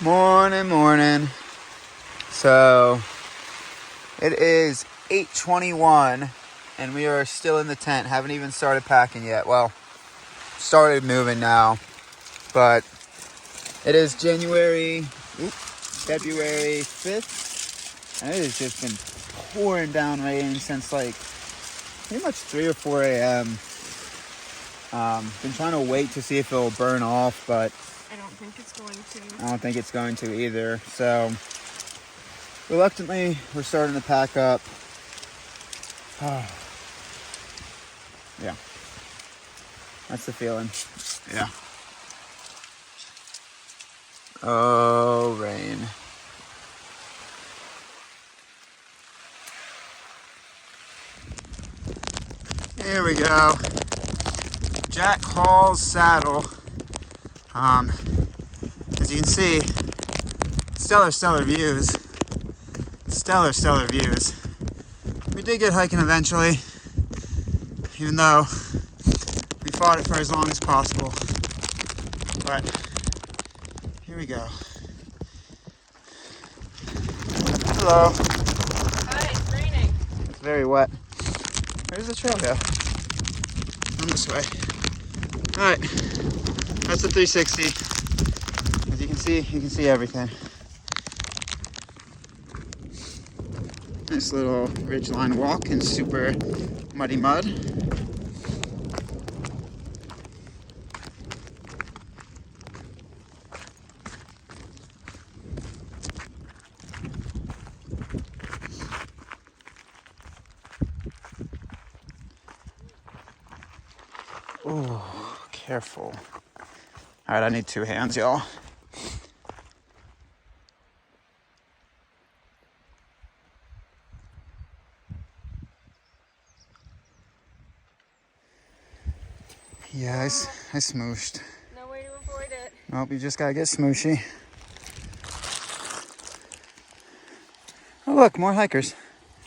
Morning. So it is 8:21 and we are still in the tent. Haven't even started packing yet. Well, started moving now, but it is February 5th, and it has just been pouring down rain since like pretty much 3 or 4 a.m. Been trying to wait to see if it'll burn off, but I don't think it's going to. I don't think it's going to either. So reluctantly, we're starting to pack up. Yeah, that's the feeling. Yeah. Oh, rain. Here we go. Jack Hall's saddle. As you can see, stellar views. Stellar views. We did get hiking eventually, even though we fought it for as long as possible. But here we go. Hello. Hi, it's raining. It's very wet. Where's the trail go? On this way. Alright. That's the 360. As you can see everything. Nice little ridgeline walk in super muddy mud. Oh, careful. Alright, I need 2 hands, y'all. Yeah, I smooshed. No way to avoid it. Nope, you just gotta get smooshy. Oh look, more hikers.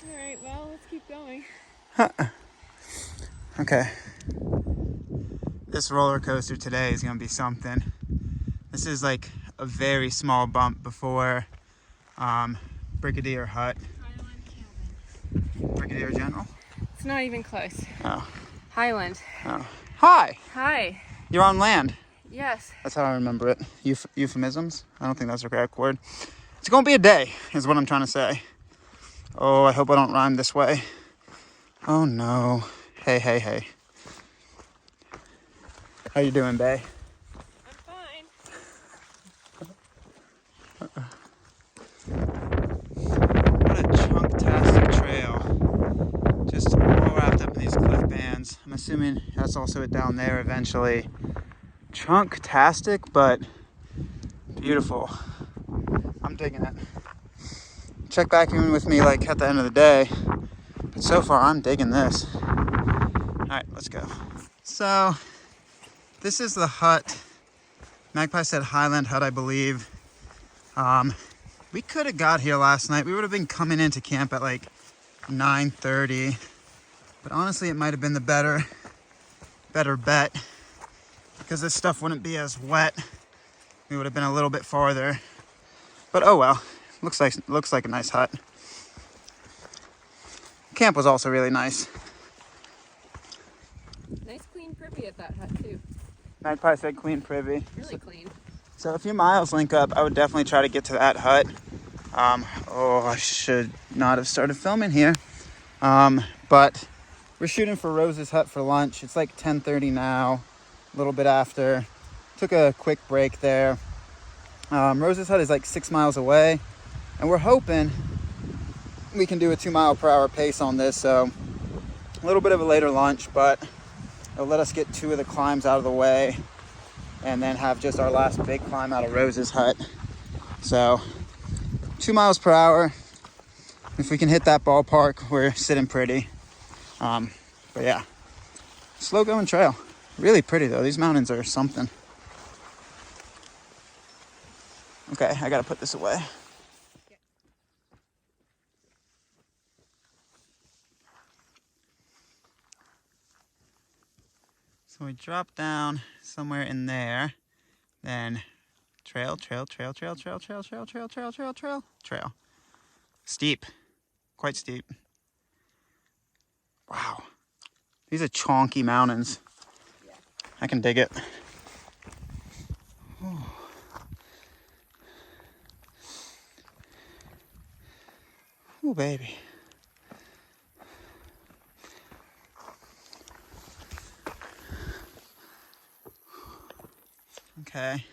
Alright, well, let's keep going. Okay. This roller coaster today is gonna be something. This is like a very small bump before Brigadier Hut. Highland Cabin. Brigadier General? It's not even close. Oh. Highland. Oh. Hi! Hi. You're on land. Yes. That's how I remember it. Euphemisms? I don't think that's the correct word. It's gonna be a day, is what I'm trying to say. Oh, I hope I don't rhyme this way. Oh no. Hey. How you doing, bae? I'm fine. What a chunk-tastic trail. Just all wrapped up in these cliff bands. I'm assuming that's also it down there eventually. Chunk-tastic, but beautiful. I'm digging it. Check back in with me like at the end of the day. But so far, I'm digging this. All right, let's go. So, this is the hut. Magpie said Highland Hut, I believe. We could have got here last night. We would have been coming into camp at like 9:30. But honestly, it might have been the better bet, because this stuff wouldn't be as wet. We would have been a little bit farther. But oh well. Looks like a nice hut. Camp was also really nice. Nice clean privy at that hut, too. Magpie said clean privy. Really clean. So a few miles link up. I would definitely try to get to that hut. I should not have started filming here. But we're shooting for Rose's Hut for lunch. It's like 10:30 now, a little bit after. Took a quick break there. Rose's Hut is like 6 miles away, and we're hoping we can do a 2-mile-per-hour pace on this. So a little bit of a later lunch, but it'll let us get 2 of the climbs out of the way and then have just our last big climb out of Rose's Hut. So 2 miles per hour. If we can hit that ballpark, we're sitting pretty. But yeah, slow going trail. Really pretty though. These mountains are something. Okay, I gotta put this away. So we drop down somewhere in there, then Trail, trail, trail, trail, trail, trail, trail, trail, trail, trail, trail, trail. Steep. Quite steep. Wow. These are chonky mountains. Yeah. I can dig it. Oh, baby. Okay.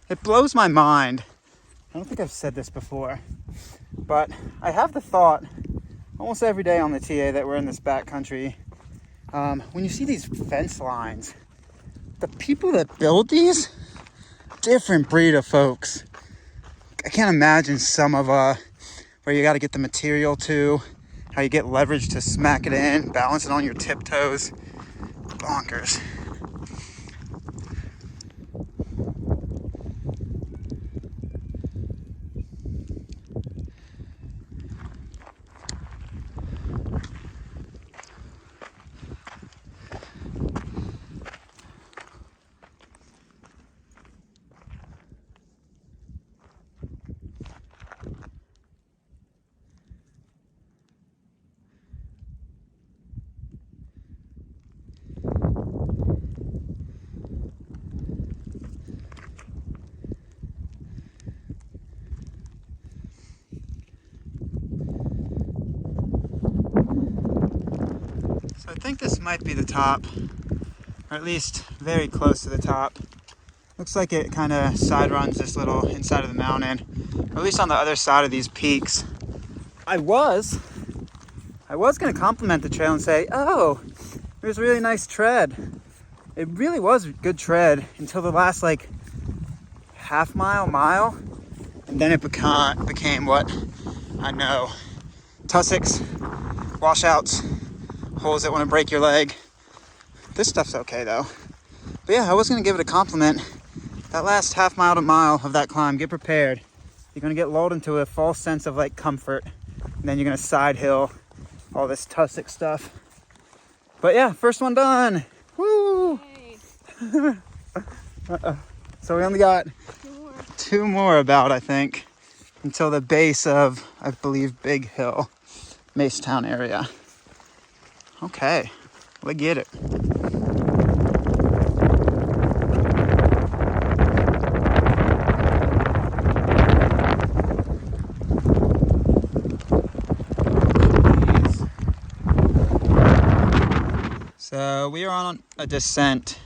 It blows my mind. I don't think I've said this before, but I have the thought almost every day on the TA that we're in this backcountry. When you see these fence lines, the people that build these, different breed of folks. I can't imagine some of where you got to get the material to, how you get leverage to smack it in, balance it on your tiptoes. Bonkers. So I think this might be the top, or at least very close to the top. Looks like it kind of side runs this little inside of the mountain, or at least on the other side of these peaks. I was going to compliment the trail and say, oh, there's a really nice tread. It really was a good tread until the last like half mile, and then it became what I know. Tussocks, washouts, holes that want to break your leg. This stuff's okay though. But yeah, I was going to give it a compliment. That last half mile to mile of that climb, get prepared. You're going to get lulled into a false sense of like comfort, and then you're going to side hill all this tussock stuff. But yeah, first one done. Woo! Yay. So we only got More. two more about, I think, until the base of, I believe, Big Hill, Macetown area. Okay, let's get it. So we are on a descent.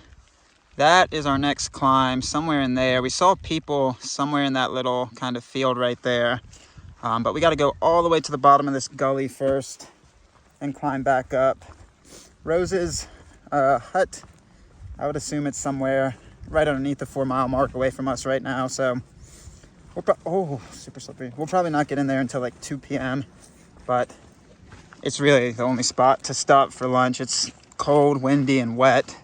That is our next climb, somewhere in there. We saw people somewhere in that little kind of field right there. But we got to go all the way to the bottom of this gully first and climb back up. Rose's hut, I would assume it's somewhere right underneath the 4 mile mark away from us right now. So we'll super slippery. We'll probably not get in there until like 2 p.m. But it's really the only spot to stop for lunch. It's cold, windy, and wet,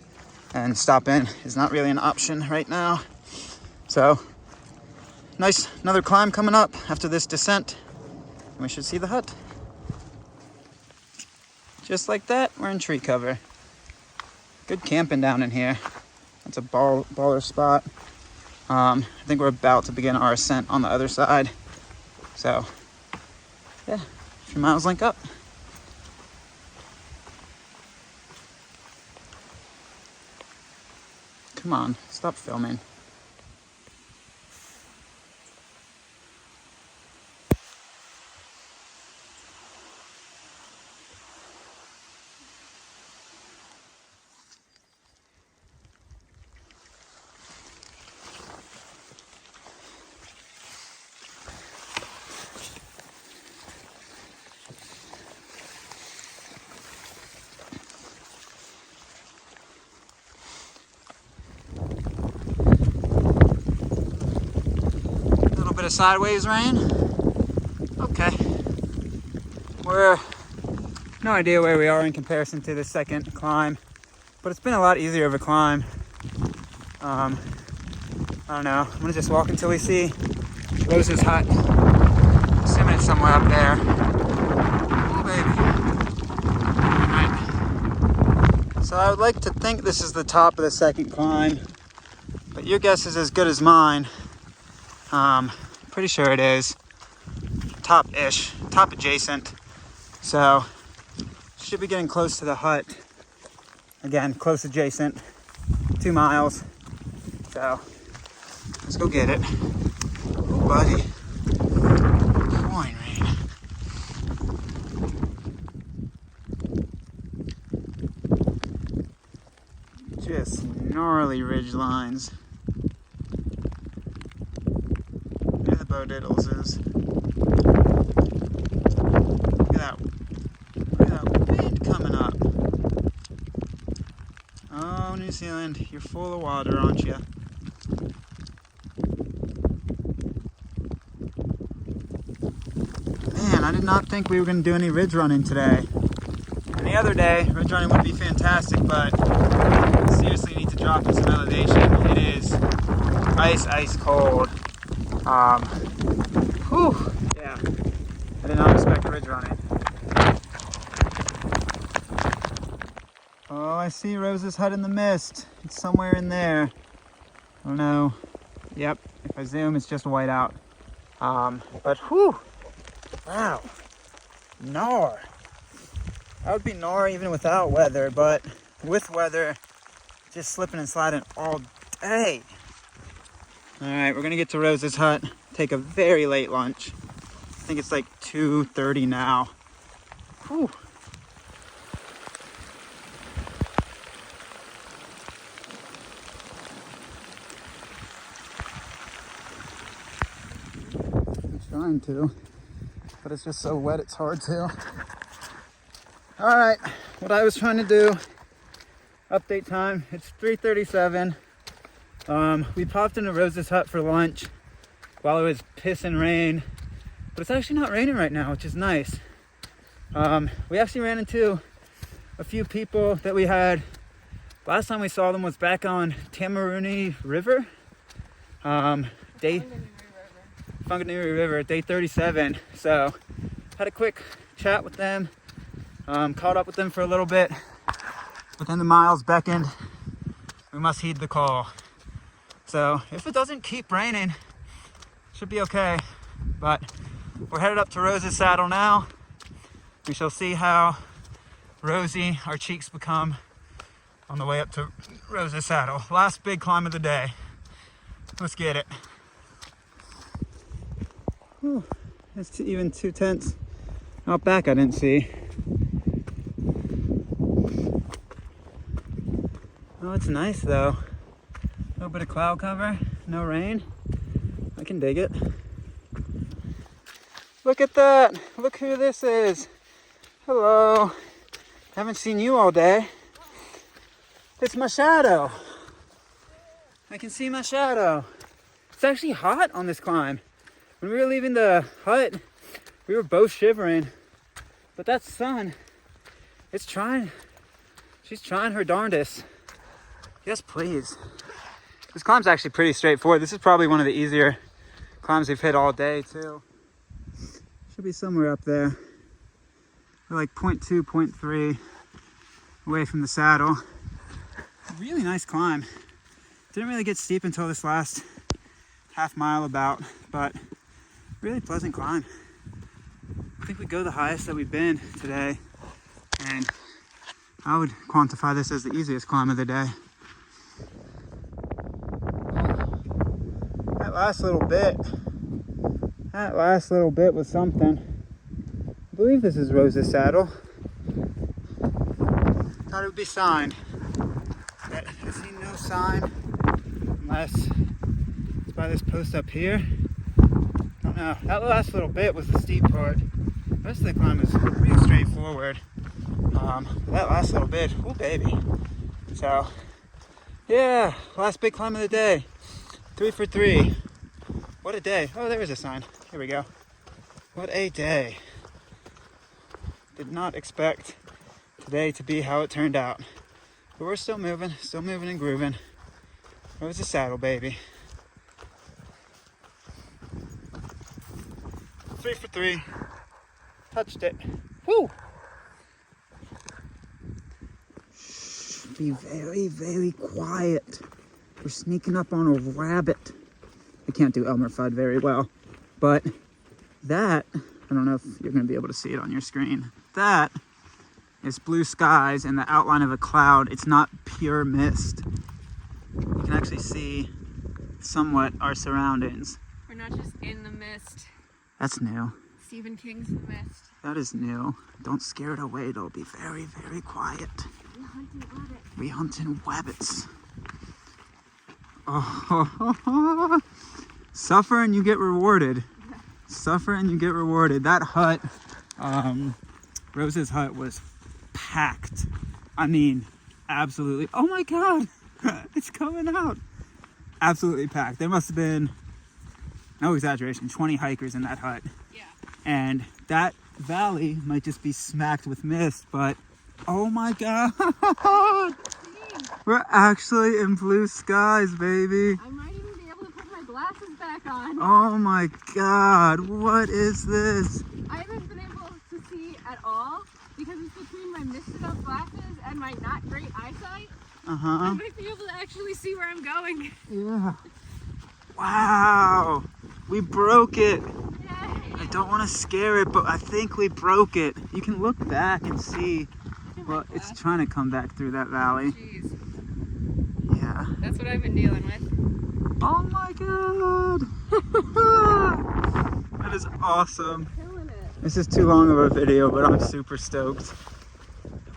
and stopping is not really an option right now. So nice, another climb coming up after this descent, and we should see the hut. Just like that, we're in tree cover. Good camping down in here. That's a baller spot. I think we're about to begin our ascent on the other side. So yeah, a few miles link up. Come on, stop filming. Bit of sideways rain. Okay. We're no idea where we are in comparison to the second climb, but it's been a lot easier of a climb. I don't know. I'm gonna just walk until we see Rose's hut. Assuming it's somewhere up there. Oh baby. So I would like to think this is the top of the second climb, but your guess is as good as mine. Pretty sure it is. Top-ish, top adjacent. So, should be getting close to the hut. Again, close adjacent, 2 miles. So, let's go get it. Oh, buddy. Pouring rain. Just gnarly ridge lines. There the Bodiddles is. Look at that wind coming up. Oh, New Zealand, you're full of water, aren't you? Man, I did not think we were going to do any ridge running today. Any other day, ridge running would be fantastic, but I seriously need to drop in some elevation. It is ice cold. Yeah, I did not expect ridge running. Oh, I see Rose's hut in the mist. It's somewhere in there. I don't know. Yep, if I zoom, it's just white out. But whew, wow, gnar. That would be gnar even without weather, but with weather, just slipping and sliding all day. All right, we're gonna get to Rose's hut, take a very late lunch. I think it's like 2:30 now. Whew. I'm trying to, but it's just so wet it's hard to. All right, what I was trying to do, update time, it's 3:37. We popped into Rose's hut for lunch while it was pissing rain, but it's actually not raining right now, which is nice. We actually ran into a few people that we had, last time we saw them was back on Tamaruni River. Whanganui River, day 37. So, had a quick chat with them, caught up with them for a little bit, but then the miles beckoned. We must heed the call. So if it doesn't keep raining, should be okay. But we're headed up to Rose's saddle now. We shall see how rosy our cheeks become on the way up to Rose's saddle. Last big climb of the day. Let's get it. Whew, that's even 2 tents out back I didn't see. Oh, it's nice though. A little bit of cloud cover, no rain. I can dig it. Look at that. Look who this is. Hello. Haven't seen you all day. It's my shadow. I can see my shadow. It's actually hot on this climb. When we were leaving the hut, we were both shivering. But that sun, it's trying. She's trying her darndest. Yes, please. This climb's actually pretty straightforward. This is probably one of the easier climbs we've hit all day too. Should be somewhere up there. We're like 0.2, 0.3 away from the saddle. Really nice climb. Didn't really get steep until this last half mile about, but really pleasant climb. I think we go the highest that we've been today, and I would quantify this as the easiest climb of the day. That last little bit was something. I believe this is Rose's saddle. Thought it would be signed. But I see no sign unless it's by this post up here. I don't know. That last little bit was the steep part. The rest of the climb is pretty straightforward. That last little bit, oh baby. So, yeah, last big climb of the day. 3 for 3. What a day. Oh, there is a sign. Here we go. What a day. Did not expect today to be how it turned out. But we're still moving and grooving. Where's the saddle, baby? 3 for 3. Touched it. Woo! be very, very quiet. We're sneaking up on a rabbit. I can't do Elmer Fudd very well, but that, I don't know if you're going to be able to see it on your screen. That is blue skies and the outline of a cloud. It's not pure mist. You can actually see somewhat our surroundings. We're not just in the mist. That's new. Stephen King's The Mist. That is new. Don't scare it away. It'll be very, very quiet. We hunting rabbits. Oh, suffer and you get rewarded. Suffer and you get rewarded. That hut, Rose's hut was packed. I mean, absolutely. Oh my God, it's coming out. Absolutely packed. There must have been, no exaggeration, 20 hikers in that hut. Yeah. And that valley might just be smacked with mist, but oh my God. We're actually in blue skies, baby. I might even be able to put my glasses back on. Oh my God, what is this? I haven't been able to see at all because it's between my misted up glasses and my not great eyesight. I might be able to actually see where I'm going. Yeah. Wow, we broke it. Yay. I don't want to scare it, but I think we broke it. You can look back and see, well, it's trying to come back through that valley. Jeez. Yeah. That's what I've been dealing with. Oh my God. That is awesome. Killing it. This is too long of a video, but I'm super stoked.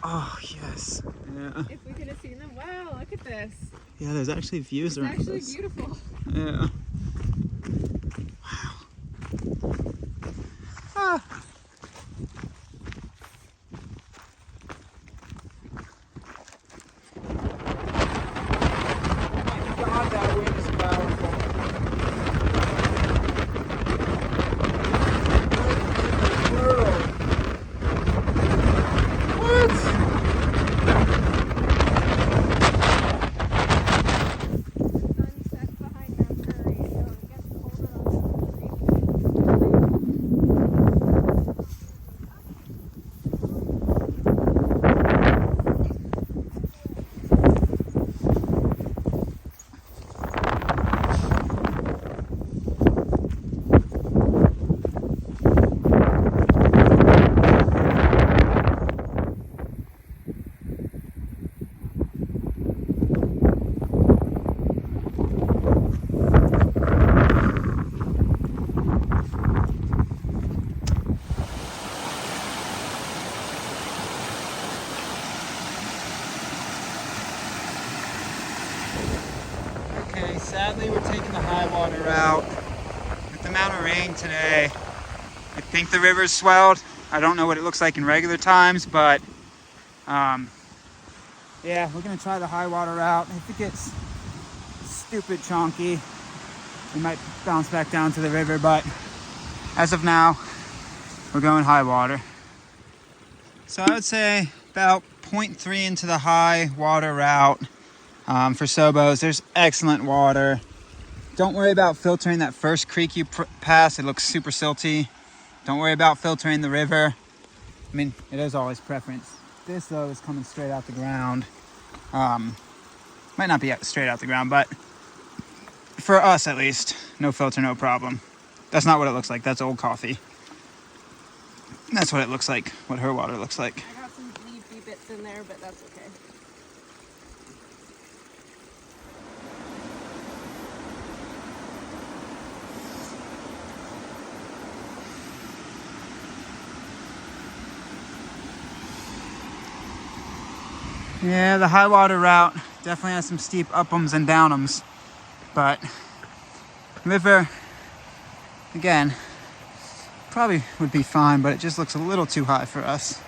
Oh, yes. Yeah. If we could have seen them. Wow, look at this. Yeah, there's actually views It's around actually this. beautiful. Yeah. Wow. Ah. God, that wind is powerful. Okay, sadly we're taking the high water route. With the amount of rain today, I think the river's swelled. I don't know what it looks like in regular times, but yeah, we're gonna try the high water route. If it gets stupid chonky, we might bounce back down to the river, but as of now, we're going high water. So I would say about 0.3 into the high water route. For Sobos, there's excellent water. Don't worry about filtering that first creek you pass. It looks super silty. Don't worry about filtering the river. I mean, it is always preference. This though is coming straight out the ground. Might not be straight out the ground, but for us at least, no filter, no problem. That's not what it looks like. That's old coffee. That's what it looks like, what her water looks like. I got some leafy bits in there, but that's okay. Yeah, the high water route definitely has some steep up'ems and down'ems, but river, again, probably would be fine, but it just looks a little too high for us.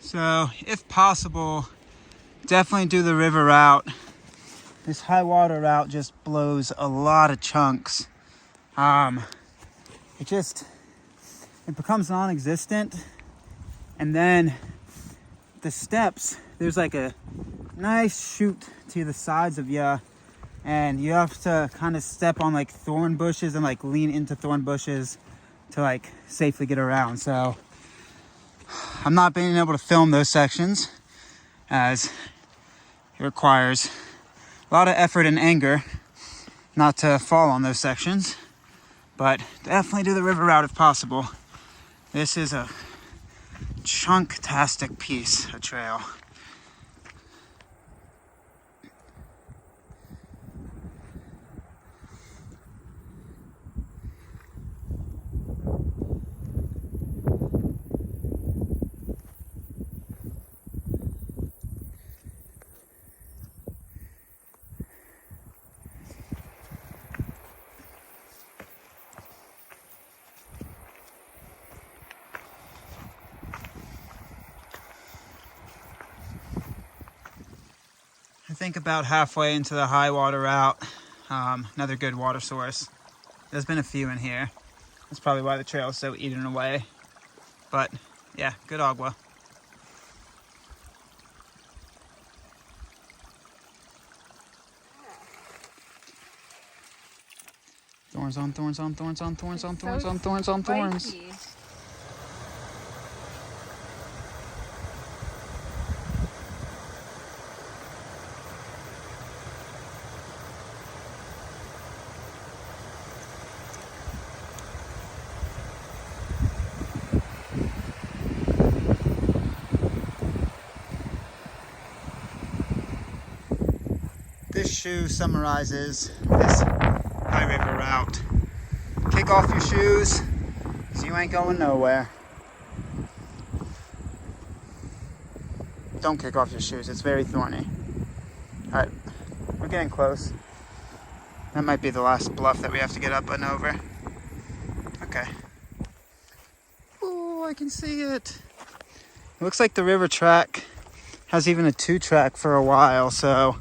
So, if possible, definitely do the river route. This high water route just blows a lot of chunks. it becomes non-existent. And then the steps, there's like a nice chute to the sides of you, and you have to kind of step on like thorn bushes and like lean into thorn bushes to like safely get around. So I'm not being able to film those sections as it requires a lot of effort and anger not to fall on those sections, but definitely do the river route if possible. This is a chunk-tastic piece of trail. I think about halfway into the high water route, another good water source. There's been a few in here. That's probably why the trail is so eaten away. But yeah, good agua. Thorns on thorns on thorns on thorns on thorns on thorns on thorns. This shoe summarizes this high river route. Kick off your shoes, so you ain't going nowhere. Don't kick off your shoes, it's very thorny. Alright, we're getting close. That might be the last bluff that we have to get up and over. Okay. Oh, I can see it. It looks like the river track has even a 2-track for a while, so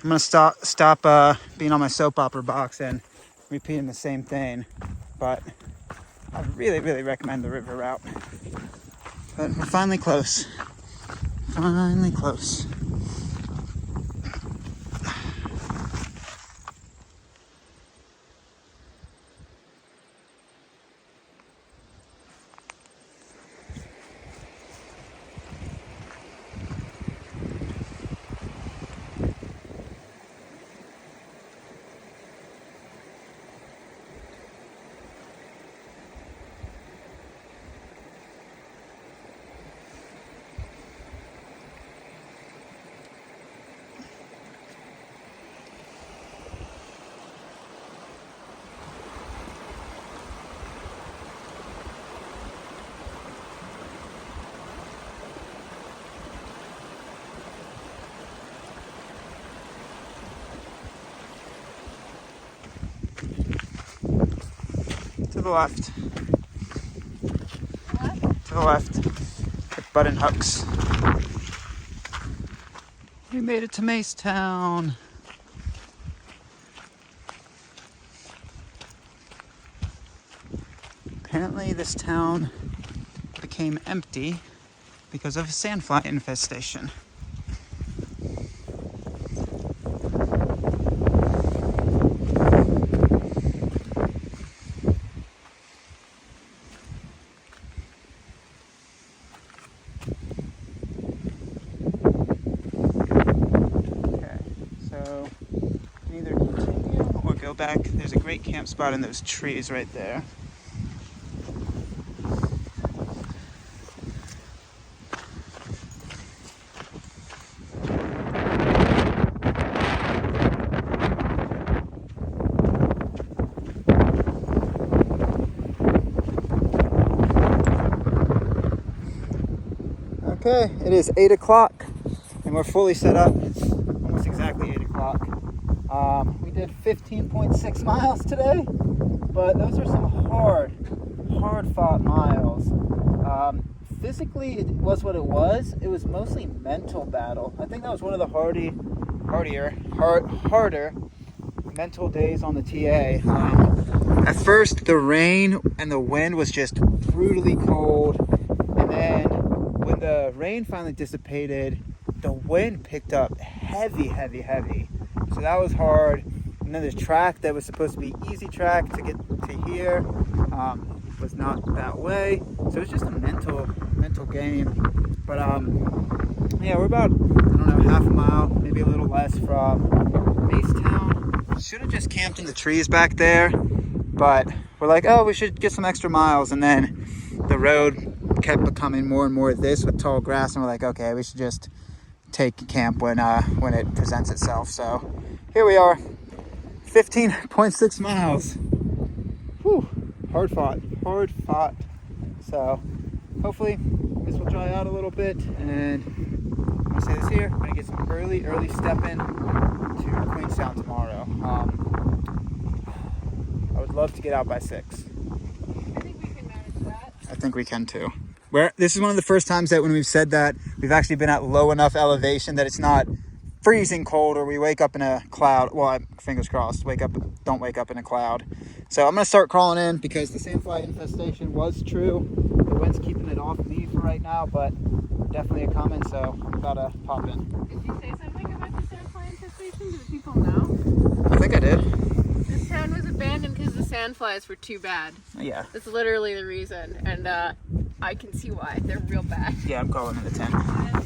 I'm gonna stop being on my soap opera box and repeating the same thing. But I really, really recommend the river route. But we're finally close. Finally close. To the left. What? To the left. At Button Hooks. We made it to Macetown. Apparently this town became empty because of a sandfly infestation. Back. There's a great camp spot in those trees right there. Okay, it is 8 o'clock and we're fully set up. Almost exactly 8 o'clock. We did 15.6 miles today, but those are some hard fought miles. Physically, it was what it was. It was mostly mental battle. I think that was one of the harder mental days on the TA. At first, the rain and the wind was just brutally cold. And then when the rain finally dissipated, the wind picked up heavy. So that was hard. And then the track that was supposed to be easy track to get to here was not that way. So it was just a mental game. But yeah, we're about, I don't know, half a mile, maybe a little less from Macetown. Should have just camped in the trees back there, but we're like, oh, we should get some extra miles. And then the road kept becoming more and more this with tall grass, and we're like, okay, we should just take camp when it presents itself. So here we are, 15.6 miles. Whew, hard fought. So hopefully this will dry out a little bit, and I'm gonna say this here, I'm gonna get some early step in to Queenstown tomorrow. I would love to get out by 6. I think we can manage that. I think we can too. This is one of the first times that when we've said that, we've actually been at low enough elevation that it's not freezing cold or we wake up in a cloud. Well, fingers crossed, don't wake up in a cloud. So I'm gonna start crawling in because the sandfly infestation was true. The wind's keeping it off me for right now, but definitely a coming, so I'm about to pop in. Did you say something about the sandfly infestation? Do the people know? I think I did. This town was abandoned because the sandflies were too bad. Yeah. That's literally the reason, and I can see why. They're real bad. Yeah, I'm calling it a 10.